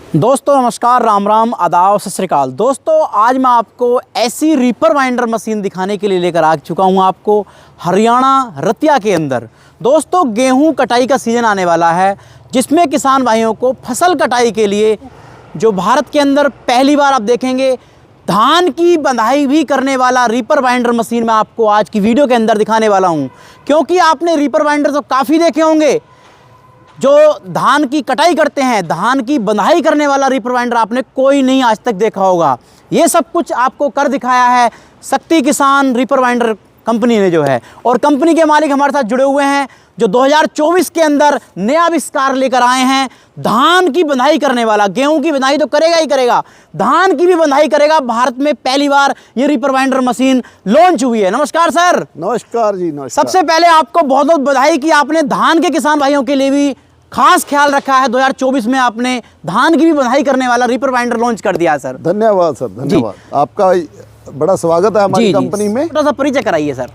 दोस्तों नमस्कार, राम राम, आदाब, सत श्री अकाल। दोस्तों आज मैं आपको ऐसी रीपर बाइंडर मशीन दिखाने के लिए लेकर आ चुका हूं आपको हरियाणा रतिया के अंदर। दोस्तों गेहूं कटाई का सीज़न आने वाला है, जिसमें किसान भाइयों को फसल कटाई के लिए जो भारत के अंदर पहली बार आप देखेंगे धान की बंधाई भी करने वाला रीपर बाइंडर मशीन मैं आपको आज की वीडियो के अंदर दिखाने वाला हूं। क्योंकि आपने रीपर बाइंडर तो काफ़ी देखे होंगे जो धान की कटाई करते हैं, धान की बंधाई करने वाला रीपर बाइंडर आपने कोई नहीं आज तक देखा होगा। ये सब कुछ आपको कर दिखाया है शक्ति किसान रीपर बाइंडर कंपनी ने जो है, और कंपनी के मालिक हमारे साथ जुड़े हुए हैं जो 2024 के अंदर नया आविष्कार लेकर आए हैं। धान की बंधाई करने वाला, गेहूं की बंधाई तो करेगा ही करेगा, धान की भी बंधाई करेगा। भारत में पहली बार ये रीपर बाइंडर मशीन लॉन्च हुई है। नमस्कार सर। नमस्कार जी, नमस्कार। सबसे पहले आपको बहुत बहुत बधाई कि आपने धान के किसान भाइयों के लिए भी खास ख्याल रखा है। 2024 में आपने धान की भी बंधाई करने वाला रीपर बाइंडर लॉन्च कर दिया है सर। धन्यवाद सर, धन्यवाद। आपका बड़ा स्वागत है हमारी कंपनी में। थोड़ा सा परिचय कराइए सर।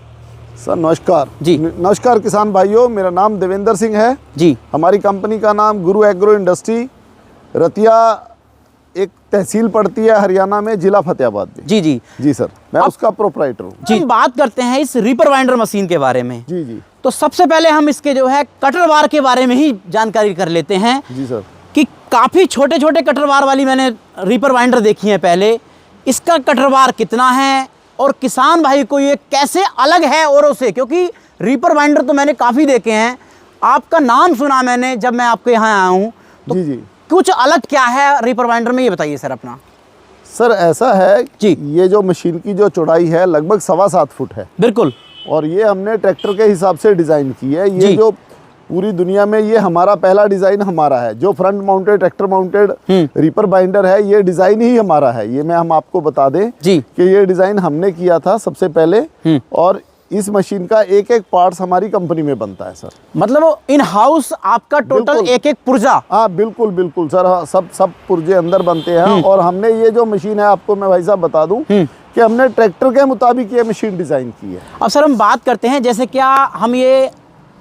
सर नमस्कार जी। नमस्कार किसान भाइयों, मेरा नाम देवेंद्र सिंह है जी। हमारी कंपनी का नाम गुरु एग्रो इंडस्ट्री, रतिया एक तहसील पड़ती है हरियाणा में, जिला फतेहाबाद में। जी जी जी सर, मैं उसका प्रोपराइटर हूँ। जी, बात करते हैं इस रीपर बाइंडर मशीन के बारे में। जी जी। तो सबसे पहले हम इसके जो है कटरवार के बारे में ही जानकारी कर लेते हैं। जी सर। कि काफ़ी छोटे छोटे कटरवार वाली मैंने रीपर बाइंडर देखी है पहले। इसका कटरवार कितना है और किसान भाई को ये कैसे अलग है औरों से, क्योंकि रीपर बाइंडर तो मैंने काफ़ी देखे हैं, आपका नाम सुना मैंने जब मैं आपके यहाँ आया हूँ। तो जी जी। कुछ अलग क्या है रीपर बाइंडर में, ये बताइए सर अपना। सर ऐसा है जी, ये जो मशीन की जो चौड़ाई है लगभग 7.25 फुट है। बिल्कुल। और ये हमने ट्रैक्टर के हिसाब से डिज़ाइन की है। ये जो पूरी दुनिया में ये हमारा पहला डिज़ाइन हमारा है, जो front mounted tractor mounted reaper binder है, ये डिज़ाइन ही हमारा है। ये हम आपको बता दें जी कि ये डिज़ाइन हमने किया था सबसे पहले, और इस मशीन का एक एक पार्ट्स हमारी कंपनी में बनता है सर। मतलब इन हाउस आपका टोटल एक एक पुर्जा? हाँ बिल्कुल बिल्कुल सर, हाँ, सब पुर्जे अंदर बनते हैं। और हमने ये जो मशीन है आपको मैं भाई साहब बता दूं कि हमने ट्रैक्टर के मुताबिक ये मशीन डिज़ाइन की है। अब सर हम बात करते हैं, जैसे क्या हम ये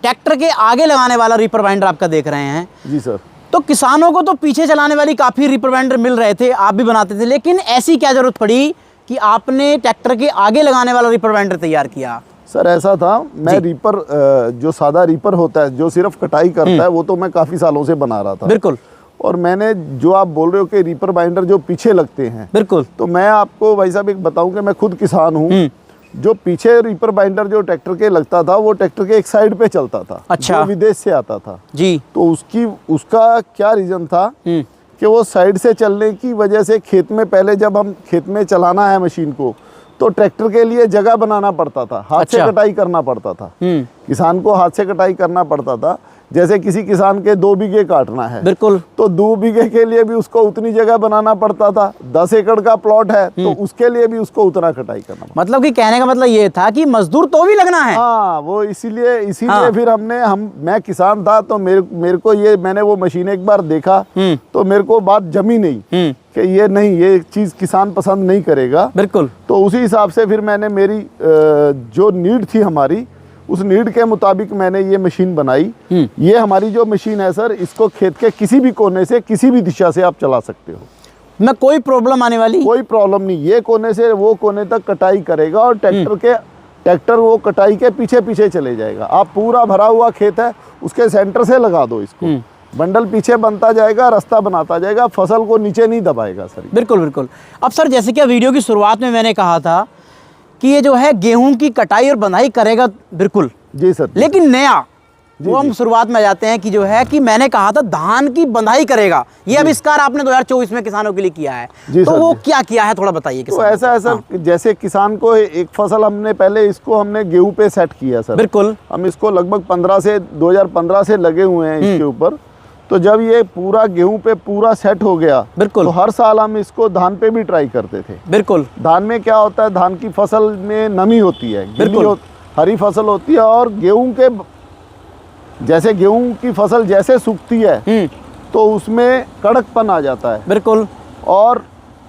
ट्रैक्टर के आगे लगाने वाला रीपर बाइंडर आपका देख रहे हैं। जी सर। तो किसानों को तो पीछे चलाने वाली काफ़ी रीपर बाइंडर मिल रहे थे, आप भी बनाते थे, लेकिन ऐसी क्या ज़रूरत पड़ी कि आपने ट्रैक्टर के आगे लगाने वाला रीपर बाइंडर तैयार किया? सर ऐसा था, मैं रीपर जो सादा रीपर होता है जो सिर्फ कटाई करता है, वो तो मैं काफ़ी सालों से बना रहा था। बिल्कुल। और मैंने जो आप बोल रहे हो कि रीपर बाइंडर जो पीछे लगते हैं, बिल्कुल, तो मैं आपको भाई साहब एक बताऊं कि मैं खुद किसान हूँ। जो पीछे रीपर बाइंडर जो ट्रैक्टर के लगता था, वो ट्रैक्टर के एक साइड पे चलता था। अच्छा। जो विदेश से आता था जी। तो उसका क्या रीज़न था कि वो साइड से चलने की वजह से खेत में, पहले जब हम खेत में चलाना है मशीन को, तो ट्रैक्टर के लिए जगह बनाना पड़ता था, हाथ से कटाई करना पड़ता था। किसान को हाथ से कटाई करना पड़ता था। जैसे किसी किसान के 2 बीघे काटना है, बिल्कुल, तो 2 बीघे के लिए भी उसको उतनी जगह बनाना पड़ता था। 10 एकड़ का प्लॉट है तो उसके लिए भी उसको उतना कटाई करना पड़ता। मतलब कि कहने का मतलब ये था कि मजदूर तो भी लगना है। हाँ, वो इसीलिए फिर मैं किसान था, तो मेरे को ये, मैंने वो मशीन एक बार देखा तो मेरे को बात जमी नहीं कि ये चीज़ किसान पसंद नहीं करेगा। बिल्कुल। तो उसी हिसाब से फिर मैंने मेरी जो नीड थी हमारी, उस नीड के मुताबिक मैंने ये मशीन बनाई। ये हमारी जो मशीन है सर, इसको खेत के किसी भी कोने से, किसी भी दिशा से आप चला सकते हो। मैं कोई प्रॉब्लम आने वाली? कोई प्रॉब्लम नहीं। ये कोने से वो कोने तक कटाई करेगा और ट्रैक्टर वो कटाई के पीछे पीछे चले जाएगा। आप पूरा भरा हुआ खेत है, उसके सेंटर से लगा दो इसको, बंडल पीछे बनता जाएगा, रास्ता बनाता जाएगा, फसल को नीचे नहीं दबाएगा सर। बिल्कुल बिल्कुल। अब सर जैसे कि वीडियो की शुरुआत में मैंने कहा था कि ये जो है गेहूं की कटाई और बंधाई करेगा, बिल्कुल जी सर, लेकिन नया वो हम शुरुआत में जाते हैं कि जो है कि मैंने कहा था धान की बंधाई करेगा। ये आविष्कार आपने 2024 में किसानों के लिए किया है, तो वो क्या किया है, थोड़ा बताइए। तो ऐसा जैसे किसान को एक फसल हमने पहले हमने गेहूं पे सेट किया सर। बिल्कुल। हम इसको लगभग 2015 से लगे हुए हैं इसके ऊपर। तो जब ये पूरा गेहूं पे पूरा सेट हो गया, बिल्कुल, तो हर साल हम इसको धान पे भी ट्राई करते थे। बिल्कुल। धान में क्या होता है, धान की फसल में नमी होती है, हरी फसल होती है, और गेहूं की फसल जैसे सूखती है तो उसमें कड़कपन आ जाता है। बिल्कुल। और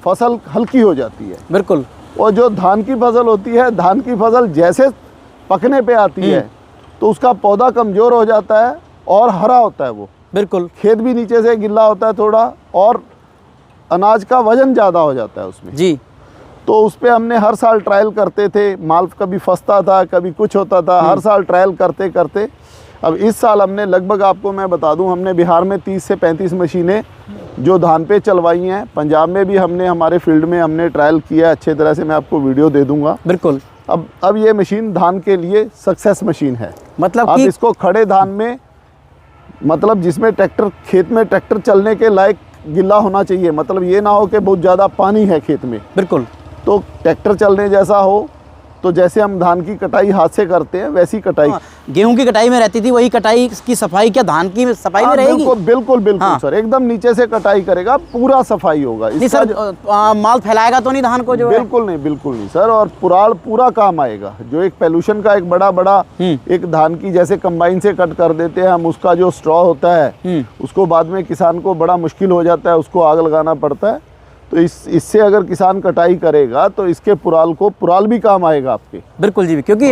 फसल हल्की हो जाती है। बिल्कुल। और जो धान की फसल होती है, धान की फसल जैसे पकने पे आती है तो उसका पौधा कमज़ोर हो जाता है और हरा होता है वो। बिल्कुल। खेत भी नीचे से गिल्ला होता है थोड़ा, और अनाज का वजन ज़्यादा हो जाता है उसमें जी। तो उस पे हमने हर साल ट्रायल करते थे, माल कभी फंसता था, कभी कुछ होता था, हर साल ट्रायल करते करते अब इस साल हमने लगभग, आपको मैं बता दूं, हमने बिहार में 30 से 35 मशीनें जो धान पे चलवाई हैं। पंजाब में भी हमने हमारे फील्ड में हमने ट्रायल किया अच्छे तरह से, मैं आपको वीडियो दे दूंगा। बिल्कुल। अब ये मशीन धान के लिए सक्सेस मशीन है। मतलब अब कि इसको खड़े धान में, मतलब जिसमें ट्रैक्टर, खेत में ट्रैक्टर चलने के लायक गिल्ला होना चाहिए, मतलब ये ना हो कि बहुत ज़्यादा पानी है खेत में, बिल्कुल, तो ट्रैक्टर चलने जैसा हो। तो जैसे हम धान की कटाई हाथ से करते हैं वैसी कटाई। गेहूं की कटाई में रहती थी वही कटाई की सफाई क्या धान की सफाई में रहेगी? बिल्कुल बिल्कुल बिल्कुल हाँ। सर, एकदम नीचे से कटाई करेगा, पूरा सफाई होगा। नहीं सर, माल फैलाएगा तो नहीं धान को जो है? बिल्कुल नहीं सर, और पुराल पूरा काम आएगा। जो एक पोल्यूशन का एक बड़ा एक धान की जैसे कंबाइन से कट कर देते हैं हम, उसका जो स्ट्रॉ होता है उसको बाद में किसान को बड़ा मुश्किल हो जाता है, उसको आग लगाना पड़ता है। तो इससे अगर किसान कटाई करेगा तो इसके पुराल भी काम आएगा आपके। बिल्कुल जी, क्योंकि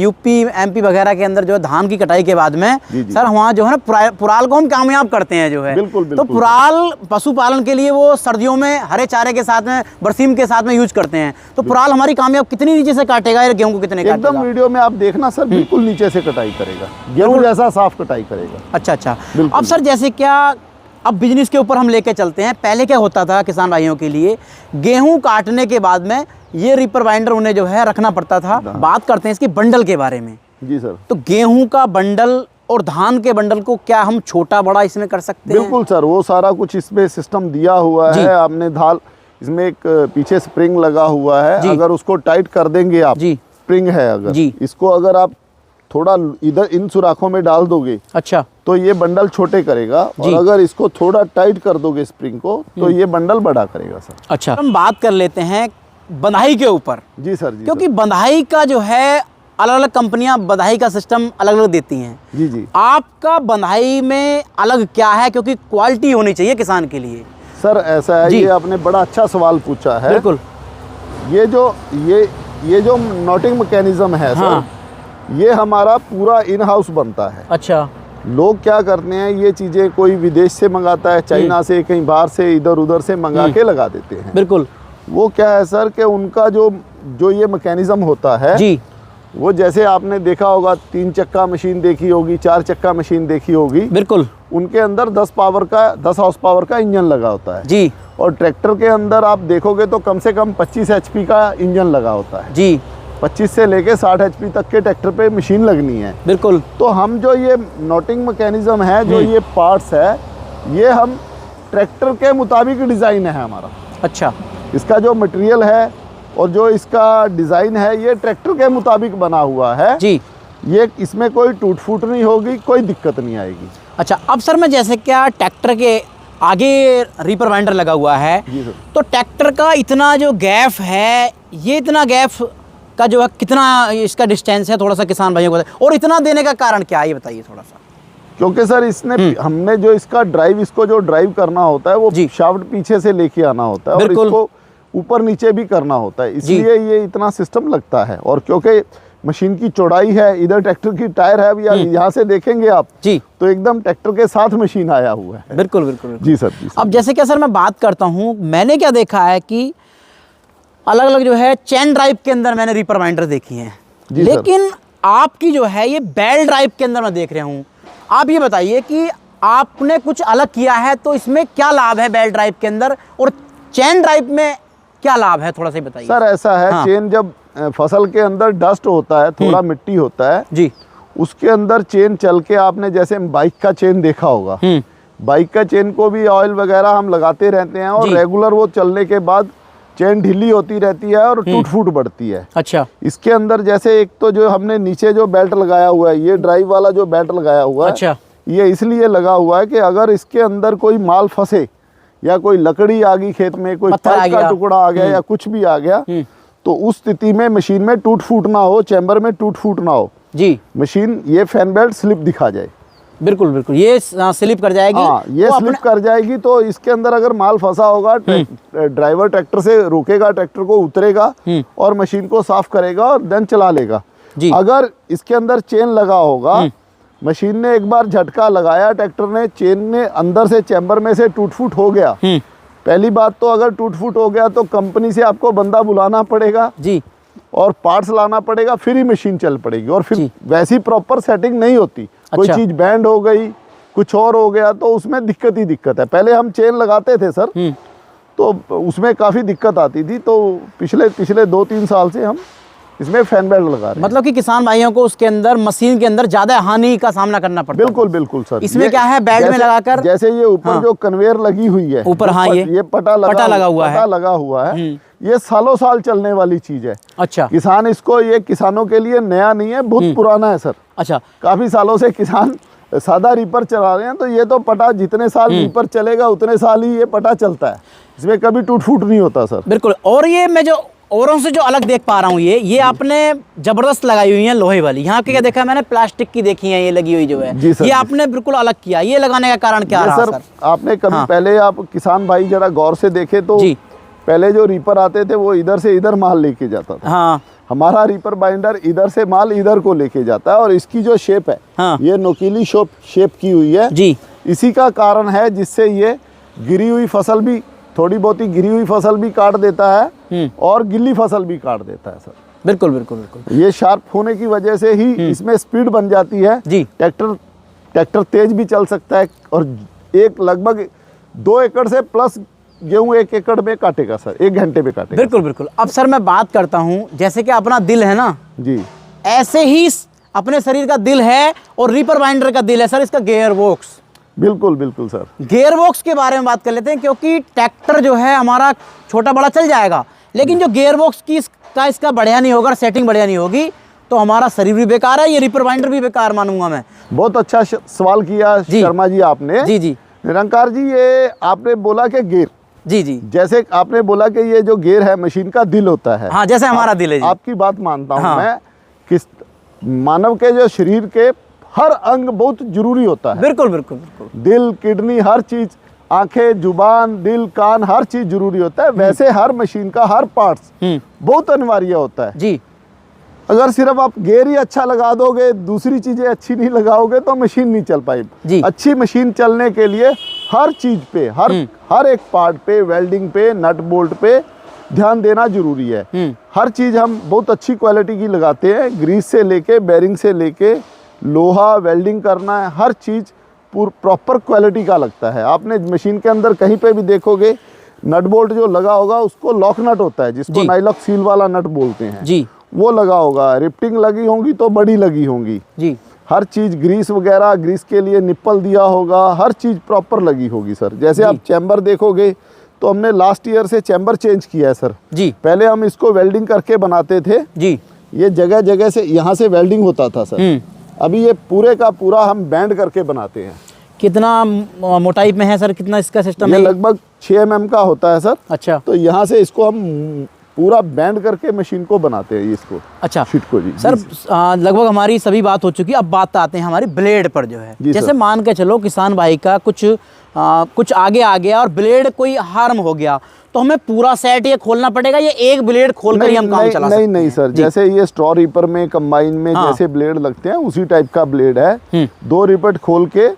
यूपी एमपी वगैरह के अंदर जो है धान की कटाई के बाद में सर वहाँ जो है ना पुराल को हम कामयाब करते हैं जो है। बिल्कुल तो पुराल पशुपालन के लिए वो सर्दियों में हरे चारे के साथ में, बरसीम के साथ में यूज करते हैं। तो पुराल हमारी कामयाब कितनी नीचे से काटेगा या गेहूँ को कितने काटेगा? एकदम वीडियो में आप देखना सर, बिल्कुल नीचे से कटाई करेगा, गेहूँ जैसा साफ कटाई करेगा। अच्छा। अब सर जैसे क्या, अब बिजनेस के ऊपर हम लेके चलते हैं। पहले क्या होता था किसान भाइयों के लिए, गेहूं काटने के बाद में ये रीपर बाइंडर उन्हें जो है रखना पड़ता था। बात करते हैं इसकी बंडल के बारे में। जी सर। तो गेहूं का बंडल और धान के बंडल को क्या हम छोटा बड़ा इसमें कर सकते हैं? बिल्कुल सर, वो सारा कुछ इसमें सिस्टम दिया हुआ है हमने। इसमें एक पीछे स्प्रिंग लगा हुआ है, अगर उसको टाइट कर देंगे आप, स्प्रिंग है अगर, इसको अगर आप थोड़ा इधर इन सुराखों में डाल दोगे, अच्छा, तो ये बंडल छोटे करेगा। और अगर इसको थोड़ा टाइट कर दोगे स्प्रिंग को, तो ये बंडल बड़ा करेगा सर। अच्छा, हम बात कर लेते हैं बंधाई के ऊपर। जी सर। जी, क्योंकि बंधाई का जो है अलग अलग कंपनियां बंधाई का सिस्टम अलग अलग देती हैं। जी। आपका बंधाई में अलग क्या है? क्योंकि क्वालिटी होनी चाहिए किसान के लिए। सर ऐसा है, ये आपने बड़ा अच्छा सवाल पूछा है। बिल्कुल। ये जो नॉटिंग मैकेनिज्म है सर, ये हमारा पूरा इन हाउस बनता है। अच्छा। लोग क्या करते हैं, ये चीज़ें कोई विदेश से मंगाता है, चाइना से, कहीं बाहर से, इधर उधर से मंगा के लगा देते हैं। बिल्कुल। वो क्या है सर कि उनका जो ये मैकेनिज्म होता है जी, वो जैसे आपने देखा होगा, 3 चक्का मशीन देखी होगी, 4 चक्का मशीन देखी होगी। बिल्कुल। उनके अंदर 10 हॉर्स पावर का इंजन लगा होता है जी। और ट्रैक्टर के अंदर आप देखोगे तो कम से कम 25 HP का इंजन लगा होता है जी। 25 से लेके 60 HP तक के ट्रैक्टर पे मशीन लगनी है। बिल्कुल। तो हम जो ये नॉटिंग मैकेनिज्म है, जो ये पार्ट्स है, ये हम ट्रैक्टर के मुताबिक डिज़ाइन है हमारा। अच्छा। इसका जो मटेरियल है और जो इसका डिज़ाइन है, ये ट्रैक्टर के मुताबिक बना हुआ है जी। ये इसमें कोई टूट फूट नहीं होगी, कोई दिक्कत नहीं आएगी। अच्छा, अब सर मैं जैसे क्या ट्रैक्टर के आगे रीपर बाइंडर लगा हुआ है, तो ट्रैक्टर का इतना जो गैप है, ये इतना गैप का जो है कितना इसका डिस्टेंस है, थोड़ा सा किसान भाइयों को, और इतना देने का कारण क्या है ये बताइए थोड़ा सा। क्योंकि सर इसने हमने जो इसका ड्राइव, इसको जो ड्राइव करना होता है, वो शाफ्ट पीछे से लेके आना होता है और इसको ऊपर नीचे भी करना होता है, इसलिए ये इतना सिस्टम लगता है। और क्योंकि मशीन की चौड़ाई है, इधर ट्रैक्टर की टायर है, अभी यहाँ से देखेंगे आप जी, तो एकदम ट्रैक्टर के साथ मशीन आया हुआ है। बिल्कुल बिल्कुल जी सर। अब जैसे क्या सर मैं बात करता हूँ, मैंने क्या देखा है कि अलग अलग जो है चैन ड्राइव के अंदर मैंने रीपर बाइंडर देखी हैं, लेकिन आपकी जो है ये बेल ड्राइव के अंदर मैं देख रहा हूँ। आप ये बताइए कि आपने कुछ अलग किया है, तो इसमें क्या लाभ है बेल ड्राइव के अंदर, और चैन ड्राइव में क्या लाभ है, थोड़ा सा बताइए। सर ऐसा है, चेन जब फसल के अंदर डस्ट होता है, थोड़ा मिट्टी होता है जी, उसके अंदर चेन चल के, आपने जैसे बाइक का चेन देखा होगा, बाइक का चेन को भी ऑयल वगैरह हम लगाते रहते हैं, और रेगुलर वो चलने के बाद चेन ढीली होती रहती है और टूट फूट बढ़ती है। अच्छा। इसके अंदर जैसे एक तो जो हमने नीचे जो बेल्ट लगाया हुआ है, ये ड्राइव वाला जो बेल्ट लगाया हुआ है, अच्छा, ये इसलिए लगा हुआ है कि अगर इसके अंदर कोई माल फंसे या कोई लकड़ी आ गई खेत में, कोई पाइप का टुकड़ा आ गया या कुछ भी आ गया, तो उस स्थिति में मशीन में टूट फूट ना हो, चैम्बर में टूट फूट ना हो जी, मशीन ये फैन बेल्ट स्लिप दिखा जाए। बिल्कुल बिल्कुल, ये स्लिप कर जाएगी। ये स्लिप कर जाएगी, तो इसके अंदर अगर माल फंसा होगा, ड्राइवर ट्रैक्टर से रोकेगा, ट्रैक्टर को उतरेगा और मशीन को साफ करेगा और देन चला लेगा जी। अगर इसके अंदर चेन लगा होगा, मशीन ने एक बार झटका लगाया, ट्रैक्टर ने, चेन ने अंदर से चैम्बर में से टूट फूट हो गया, पहली बात तो अगर टूट फूट हो गया तो कंपनी से आपको बंदा बुलाना पड़ेगा जी, और पार्ट्स लाना पड़ेगा, फिर ही मशीन चल पड़ेगी। और फिर जी। वैसी प्रॉपर सेटिंग नहीं होती, कोई अच्छा। चीज़ बैंड हो गई, कुछ और हो गया तो उसमें दिक्कत ही दिक्कत है। पहले हम चेन लगाते थे सर, तो उसमें काफ़ी दिक्कत आती थी, तो पिछले 2-3 साल से हम इसमें फैन बेल्ट लगा रहे हैं। मतलब कि किसान भाइयों को उसके अंदर, मशीन के अंदर ज़्यादा हानि का सामना करना पड़ता है। बिल्कुल बिल्कुल सर। इसमें क्या है, बेल्ट में लगाकर, जैसे ये ऊपर जो कन्वेयर लगी हुई है ऊपर, हाँ, ये पटा लगा हुआ है, ये सालों साल चलने वाली चीज है। अच्छा। किसान इसको, ये किसानों के लिए नया नहीं है, बहुत पुराना है सर। अच्छा। काफी सालों से किसान सादा रीपर चला रहे हैं, तो ये तो पटा जितने साल रीपर चलेगा उतने साल ही ये पटा चलता है, इसमें कभी टूट फूट नहीं होता सर। बिल्कुल। और ये मैं जो औरों से जो अलग देख पा रहा हूँ, ये आपने जबरदस्त लगाई हुई है लोहे वाली। यहाँ पे क्या देखा मैंने, प्लास्टिक की देखी है ये लगी हुई जो है, ये आपने बिल्कुल अलग किया। ये लगाने का कारण क्या रहा सर? आपने कभी पहले, आप किसान भाई जरा गौर से देखे तो पहले जो रीपर आते थे वो इधर से इधर माल लेके जाता था। हाँ। हमारा रीपर बाइंडर इधर से माल इधर को लेके जाता है, और इसकी जो शेप है, हाँ, ये नोकीली शेप की हुई है जी। इसी का कारण है जिससे ये गिरी हुई फसल भी, थोड़ी बहुत ही गिरी हुई फसल भी काट देता है और गिल्ली फसल भी काट देता है सर। बिल्कुल बिल्कुल बिल्कुल। ये शार्प होने की वजह से ही इसमें स्पीड बन जाती है जी। ट्रैक्टर तेज भी चल सकता है, और एक लगभग 2 एकड़ से प्लस गेहूं 1 एकड़ में काटेगा सर, 1 घंटे में काटेगा। बिल्कुल बिल्कुल। अब सर मैं बात करता हूँ, जैसे कि अपना दिल है ना जी, ऐसे ही अपने शरीर का दिल है और रीपर बाइंडर का दिल है सर, इसका गियर बॉक्स। बिल्कुल बिल्कुल सर। गियर बॉक्स के बारे में बात कर लेते हैं, क्योंकि ट्रैक्टर जो है हमारा छोटा बड़ा चल जाएगा, लेकिन जो गियर बॉक्स की इसका बढ़िया नहीं होगा, सेटिंग बढ़िया नहीं होगी, तो हमारा शरीर भी बेकार है, ये रीपर बाइंडर भी बेकार मानूंगा मैं। बहुत अच्छा सवाल किया शर्मा जी आपने। जी जी। निरंकार जी, ये आपने बोला कि गियर, जी जी, जैसे आपने बोला कि ये जो गियर है मशीन का दिल होता है। हाँ, जैसे हमारा दिल है जी। आपकी बात मानता हूँ हाँ। मैं, किस मानव के जो शरीर के हर अंग बहुत जरूरी होता है। बिल्कुल बिल्कुल बिल्कुल। दिल, किडनी, हर चीज, आंखें, जुबान, दिल, कान, हर चीज जरूरी होता है। वैसे हर मशीन का हर पार्ट्स बहुत अनिवार्य होता है जी। अगर सिर्फ आप गियर ही अच्छा लगा दोगे, दूसरी चीजें अच्छी नहीं लगाओगे, तो मशीन नहीं चल पाएगी। अच्छी मशीन चलने के लिए हर चीज पे, हर एक पार्ट पे, वेल्डिंग पे, नट बोल्ट पे ध्यान देना जरूरी है। हर चीज हम बहुत अच्छी क्वालिटी की लगाते हैं, ग्रीस से लेके, बेरिंग से लेके, लोहा वेल्डिंग करना है, हर चीज प्रॉपर क्वालिटी का लगता है। आपने मशीन के अंदर कहीं पे भी देखोगे नट बोल्ट जो लगा होगा उसको लॉक नट होता है, जिसको नाइलॉक सील वाला नट बोलते हैं जी, वो लगा होगा। रिफ्टिंग लगी होंगी तो बड़ी लगी होंगी जी। हर चीज ग्रीस वगैरह, ग्रीस के लिए निप्पल दिया होगा, हर चीज प्रॉपर लगी होगी सर। जैसे आप चैम्बर देखोगे तो हमने लास्ट ईयर से चैम्बर चेंज किया है सर जी। पहले हम इसको वेल्डिंग करके बनाते थे जी, ये जगह जगह से यहाँ से वेल्डिंग होता था सर। अभी ये पूरे का पूरा हम बैंड करके बनाते हैं। कितना मोटाई में है सर, कितना इसका सिस्टम है? ये लगभग 6 mm का होता है सर। अच्छा। तो यहाँ से इसको हम पूरा बैंड करके मशीन को बनाते हैं इसको। अच्छा, शीट को जी। सर लगभग हमारी सभी बात हो चुकी है, अब बात आते हैं हमारी ब्लेड पर जो है। जैसे मान के चलो किसान भाई का कुछ आगे आ गया और ब्लेड कोई हार्म हो गया, तो हमें पूरा सेट ये खोलना पड़ेगा, ये एक ब्लेड खोलकर ही हम काम चला सकते हैं? नहीं सर, जैसे ये स्ट्रॉ रीपर में, कंबाइन में जैसे ब्लेड लगते हैं उसी टाइप का ब्लेड है। 2 रिपट खोल के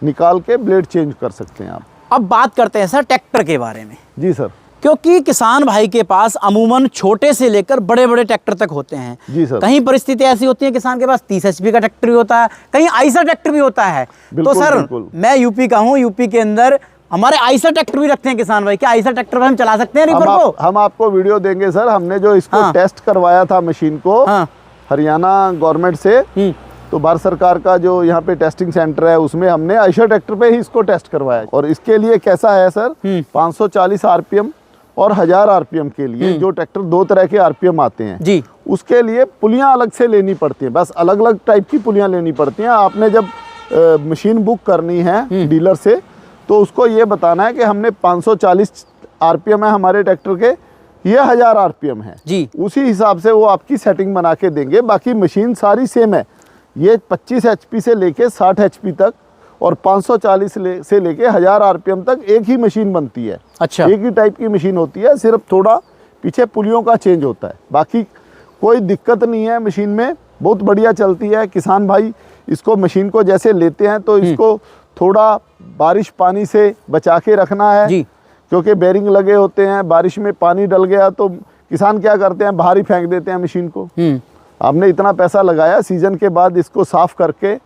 निकाल के ब्लेड चेंज कर सकते हैं आप। अब बात करते हैं सर ट्रैक्टर के बारे में। जी सर। क्योंकि किसान भाई के पास अमूमन छोटे से लेकर बड़े बड़े ट्रैक्टर तक होते हैं। जी सर। कहीं परिस्थिति ऐसी होती है किसान के पास 30 HP का ट्रैक्टर भी होता है, कहीं आइसर ट्रैक्टर भी होता है। तो सर मैं यूपी का हूँ, यूपी के अंदर हमारे आइसर ट्रैक्टर भी रखते हैं किसान भाई, क्या आइसर ट्रैक्टर पर हम चला सकते हैं रीपर को? हम आपको वीडियो देंगे सर। हमने जो इसको टेस्ट करवाया था मशीन को हरियाणा गवर्नमेंट से, तो भारत सरकार का जो यहाँ पे टेस्टिंग सेंटर है उसमें हमने आइसर ट्रैक्टर पे ही इसको टेस्ट करवाया। और इसके लिए कैसा है सर, 540 RPM और 1000 RPM के लिए जो ट्रैक्टर 2 तरह के RPM आते हैं जी, उसके लिए पुलियाँ अलग से लेनी पड़ती हैं। बस अलग अलग टाइप की पुलियाँ लेनी पड़ती हैं। आपने जब मशीन बुक करनी है डीलर से, तो उसको ये बताना है कि हमने 540 RPM है हमारे ट्रैक्टर के, ये 1000 RPM है जी। उसी हिसाब से वो आपकी सेटिंग बना के देंगे। बाकी मशीन सारी सेम है, ये 25 HP से लेके 60 HP तक और 540 से लेके 1000 RPM तक एक ही मशीन बनती है। अच्छा। एक ही टाइप की मशीन होती है, सिर्फ थोड़ा पीछे पुलियों का चेंज होता है। बाकी कोई दिक्कत नहीं है मशीन में, बहुत बढ़िया चलती है। किसान भाई इसको मशीन को जैसे लेते हैं तो इसको थोड़ा बारिश पानी से बचा के रखना है जी, क्योंकि बेरिंग लगे होते हैं, बारिश में पानी डल गया तो किसान क्या करते हैं, बाहर ही फेंक देते हैं मशीन को। आपने इतना पैसा लगाया, सीजन के बाद इसको साफ करके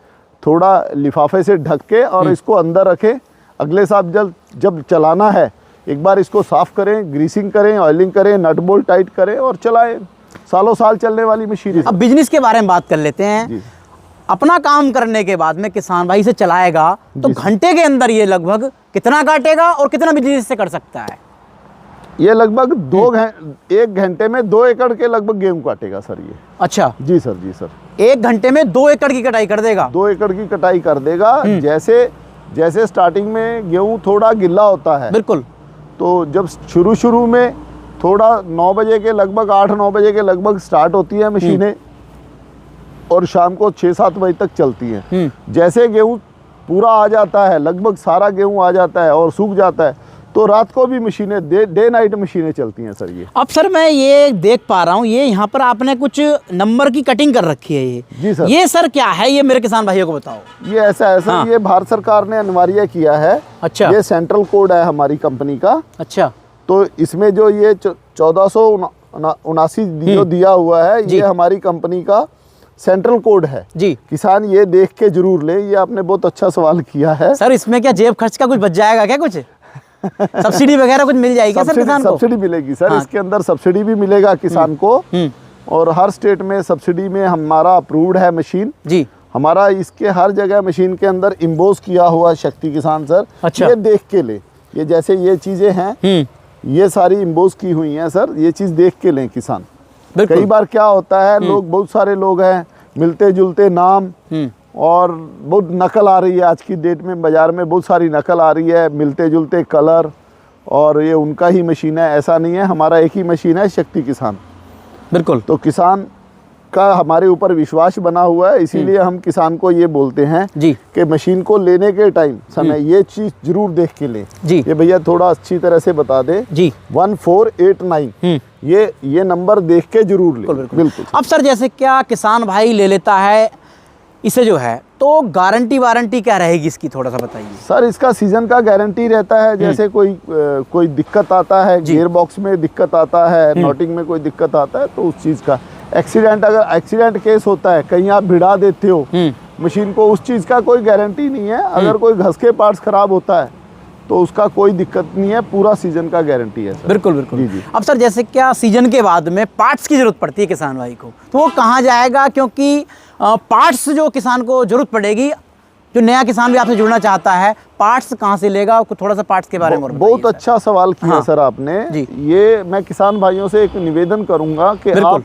थोड़ा लिफाफे से ढक के और इसको अंदर रखें। अगले साल जब चलाना है एक बार इसको साफ करें, ग्रीसिंग करें, ऑयलिंग करें, नट बोल्ट टाइट करें और चलाएं। सालों साल चलने वाली मशीन है। अब बिजनेस के बारे में बात कर लेते हैं। अपना काम करने के बाद में किसान भाई से चलाएगा तो घंटे के अंदर ये लगभग कितना काटेगा और कितना बिजनेस से कर सकता है? ये लगभग 1 घंटे में 2 एकड़ के लगभग गेहूं काटेगा सर ये। अच्छा जी सर, जी सर। 1 घंटे में 2 एकड़ की कटाई कर देगा? 2 एकड़ की कटाई कर देगा। जैसे स्टार्टिंग में गेहूं थोड़ा गिल्ला होता है, बिल्कुल, तो जब शुरू में थोड़ा 9 बजे के लगभग 8-9 बजे के लगभग स्टार्ट होती है मशीनें और शाम को 6-7 बजे तक चलती हैं। जैसे गेहूं पूरा आ जाता है, लगभग सारा गेहूं आ जाता है और सूख जाता है, तो रात को भी मशीनें डे नाइट मशीनें चलती हैं सर ये। अब सर मैं ये देख पा रहा हूँ, ये यहाँ पर आपने कुछ नंबर की कटिंग कर रखी है ये। जी सर। ये सर क्या है, ये मेरे किसान भाइयों को बताओ। ये ऐसा है सर, ये भारत सरकार ने अनिवार्य किया है। अच्छा। ये सेंट्रल कोड है हमारी कंपनी का। अच्छा। तो इसमें जो ये 1479 जो दिया हुआ है, ये हमारी कंपनी का सेंट्रल कोड है जी। किसान ये देख के जरूर ले। ये आपने बहुत अच्छा सवाल किया है सर। इसमें क्या जेब खर्च का कुछ बच जाएगा क्या? कुछ सब्सिडी वगैरह कुछ मिल जाएगी सर किसान को? सब्सिडी मिलेगी सर। इसके अंदर सब्सिडी भी मिलेगा किसान को और हर स्टेट में सब्सिडी में हमारा अप्रूव्ड है मशीन जी। हमारा इसके हर जगह मशीन के अंदर इम्बोस किया हुआ शक्ति किसान सर। अच्छा। ये देख के ले, ये जैसे ये चीजें हैं ये सारी इम्बोस की हुई हैं सर। ये चीज देख के लें किसान। कई बार क्या होता है, लोग बहुत सारे लोग हैं, मिलते जुलते नाम और बहुत नकल आ रही है आज की डेट में। बाजार में बहुत सारी नकल आ रही है, मिलते जुलते कलर, और ये उनका ही मशीन है, ऐसा नहीं है। हमारा एक ही मशीन है, शक्ति किसान। बिल्कुल। तो किसान का हमारे ऊपर विश्वास बना हुआ है, इसीलिए हम किसान को ये बोलते हैं जी कि मशीन को लेने के टाइम समय ये चीज जरूर देख के लें जी। ये भैया थोड़ा अच्छी तरह से बता दे जी। 1489 ये नंबर देख के जरूर ले। बिल्कुल। अब सर जैसे क्या किसान भाई ले लेता है इसे जो है, तो गारंटी वारंटी क्या रहेगी इसकी, थोड़ा सा बताइए सर। इसका सीजन का गारंटी रहता है। जैसे कोई दिक्कत आता है, गियर बॉक्स में दिक्कत आता है, नोटिंग में कोई दिक्कत आता है, तो उस चीज़ का अगर एक्सीडेंट केस होता है, कहीं आप भिड़ा देते हो मशीन को, उस चीज़ का कोई गारंटी नहीं है। अगर कोई घस के पार्ट्स खराब होता है तो उसका कोई दिक्कत नहीं है, पूरा सीजन का गारंटी है सर। बिल्कुल बिल्कुल जी जी। अब सर जैसे क्या सीजन के बाद में पार्ट्स की जरूरत पड़ती है किसान भाई को, तो वो कहाँ जाएगा? क्योंकि पार्ट्स जो किसान को जरूरत पड़ेगी, जो नया किसान भी आपसे जुड़ना चाहता है, पार्ट्स कहाँ से लेगा? थोड़ा सा पार्ट्स के बारे में बहुत अच्छा सवाल किया सर आपने। ये मैं किसान भाइयों से एक निवेदन करूंगा कि आप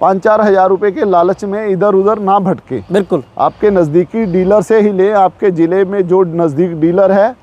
5-4 हज़ार रुपए के लालच में इधर उधर ना भटके। बिल्कुल। आपके नज़दीकी डीलर से ही लें। आपके ज़िले में जो नज़दीक डीलर है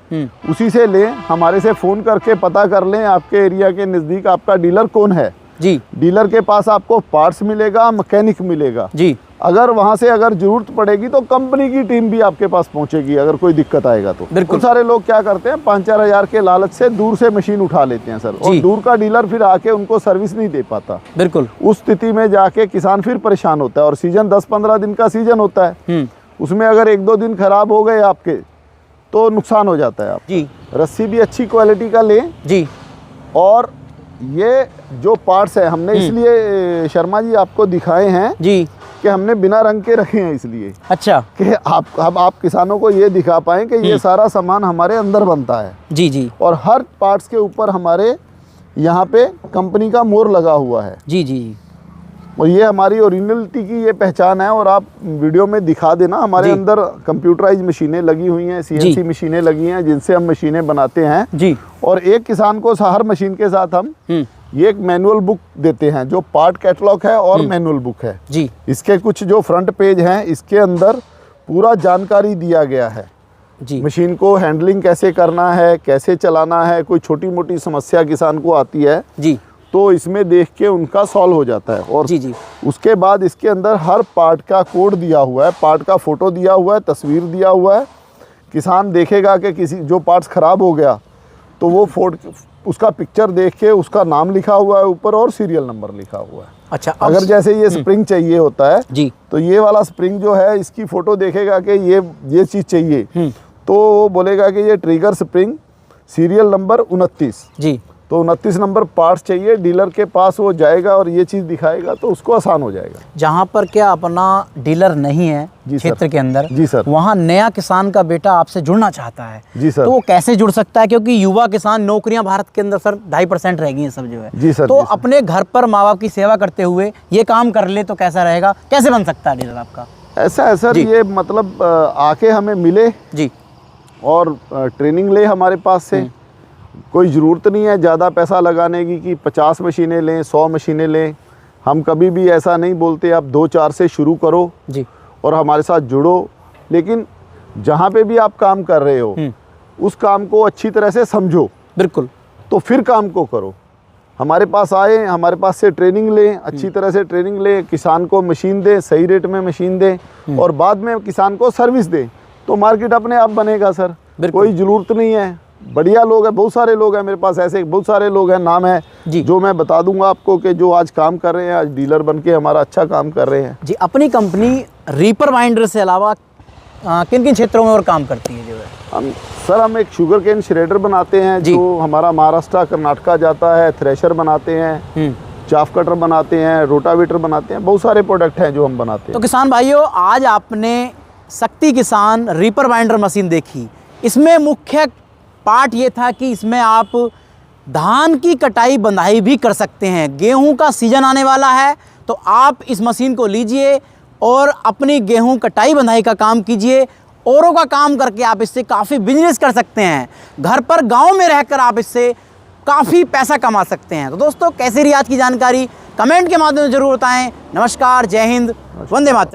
उसी से लें। हमारे से फ़ोन करके पता कर लें आपके एरिया के नज़दीक आपका डीलर कौन है जी। डीलर के पास आपको पार्ट्स मिलेगा, मैकेनिक मिलेगा जी। अगर वहाँ से अगर जरूरत पड़ेगी तो कंपनी की टीम भी आपके पास पहुँचेगी अगर कोई दिक्कत आएगा तो। बिल्कुल। सारे लोग क्या करते हैं, 5-4 हज़ार के लालच से दूर से मशीन उठा लेते हैं सर, और दूर का डीलर फिर आके उनको सर्विस नहीं दे पाता। बिल्कुल। उस स्थिति में जाके किसान फिर परेशान होता है। और सीजन 10-15 दिन का सीजन होता है, उसमें अगर 1-2 दिन खराब हो गए आपके तो नुकसान हो जाता है आप जी। रस्सी भी अच्छी क्वालिटी का लें जी। और ये जो पार्ट्स है हमने इसलिए शर्मा जी आपको दिखाए हैं जी कि हमने बिना रंग के रखे हैं, इसलिए अच्छा कि आप किसानों को ये दिखा पाएं कि ये सारा सामान हमारे अंदर बनता है जी जी। और हर पार्ट्स के ऊपर हमारे यहाँ पे कंपनी का मोहर लगा हुआ है जी जी। और ये हमारी ओरिजिनलिटी की ये पहचान है। और आप वीडियो में दिखा देना, हमारे अंदर कंप्यूटराइज मशीनें लगी हुई हैं, CNC मशीनें लगी हैं जिनसे हम मशीनें बनाते हैं जी। और एक किसान को हर मशीन के साथ हम ये एक मैनुअल बुक देते हैं, जो पार्ट कैटलॉग है और मैनुअल बुक है जी। इसके कुछ जो फ्रंट पेज हैं, इसके अंदर पूरा जानकारी दिया गया है जी। मशीन को हैंडलिंग कैसे करना है, कैसे चलाना है, कोई छोटी मोटी समस्या किसान को आती है जी, तो इसमें देख के उनका सॉल्व हो जाता है। और जी। उसके बाद इसके अंदर हर पार्ट का कोड दिया हुआ है, पार्ट का फोटो दिया हुआ है, तस्वीर दिया हुआ है। किसान देखेगा कि किसी जो पार्ट्स ख़राब हो गया तो वो उसका पिक्चर देख के उसका नाम लिखा हुआ है ऊपर और सीरियल नंबर लिखा हुआ है। अच्छा। अगर जैसे ये स्प्रिंग चाहिए होता है जी, तो ये वाला स्प्रिंग जो है इसकी फ़ोटो देखेगा कि ये चीज़ चाहिए, तो वो बोलेगा कि ये ट्रिगर स्प्रिंग सीरियल नंबर 29। जी। तो 29 नंबर पार्ट्स चाहिए, डीलर के पास वो जाएगा और ये चीज़ दिखाएगा तो उसको आसान हो जाएगा। जहाँ पर क्या अपना डीलर नहीं है जी क्षेत्र सर। के अंदर, जी सर। वहाँ नया किसान का बेटा आपसे जुड़ना चाहता है, जी सर। तो वो कैसे जुड़ सकता है? क्योंकि युवा किसान, नौकरियां भारत के अंदर सर 2.5% रह गई हैं सब जो है। जी सर। तो जी सर। अपने घर पर माँ बाप की सेवा करते हुए ये काम कर ले तो कैसा रहेगा, कैसे बन सकता है डीलर आपका? ऐसा है सर, जी। ये मतलब आके हमें मिले जी। और ट्रेनिंग ले हमारे पास से। कोई ज़रूरत नहीं है ज़्यादा पैसा लगाने की कि 50 मशीनें लें, 100 मशीनें लें। हम कभी भी ऐसा नहीं बोलते, आप 2-4 से शुरू करो जी। और हमारे साथ जुड़ो। लेकिन जहाँ पे भी आप काम कर रहे हो उस काम को अच्छी तरह से समझो, बिल्कुल। तो फिर काम को करो। हमारे पास आए, हमारे पास से ट्रेनिंग लें, अच्छी तरह से ट्रेनिंग लें, किसान को मशीन दें, सही रेट में मशीन दें और बाद में किसान को सर्विस दें, तो मार्केट अपने आप बनेगा सर। कोई ज़रूरत नहीं है। बढ़िया लोग हैं, बहुत सारे लोग हैं मेरे पास, ऐसे बहुत सारे लोग हैं, नाम है जो मैं बता दूंगा आपको कि जो आज काम कर रहे हैं, आज डीलर बन के हमारा अच्छा काम कर रहे हैं। जी। अपनी कंपनी रीपर बाइंडर से अलावा किन किन क्षेत्रों में और काम करती है जो है? हम एक शुगर केन श्रेडर बनाते हैं जो हमारा महाराष्ट्र कर्नाटका जाता है, थ्रेशर बनाते हैं, चाफ कटर बनाते हैं, रोटावेटर बनाते हैं, बहुत सारे प्रोडक्ट हैं जो हम बनाते हैं। तो किसान भाइयों, आज आपने शक्ति किसान रीपर बाइंडर मशीन देखी। इसमें मुख्य पार्ट ये था कि इसमें आप धान की कटाई बंधाई भी कर सकते हैं। गेहूं का सीजन आने वाला है तो आप इस मशीन को लीजिए और अपनी गेहूं कटाई बंधाई का काम कीजिए। औरों का काम करके आप इससे काफ़ी बिजनेस कर सकते हैं। घर पर गांव में रहकर आप इससे काफ़ी पैसा कमा सकते हैं। तो दोस्तों, कैसी रही आज की जानकारी? कमेंट के माध्यम से जरूर बताएं। नमस्कार, जय हिंद, वंदे मातरम।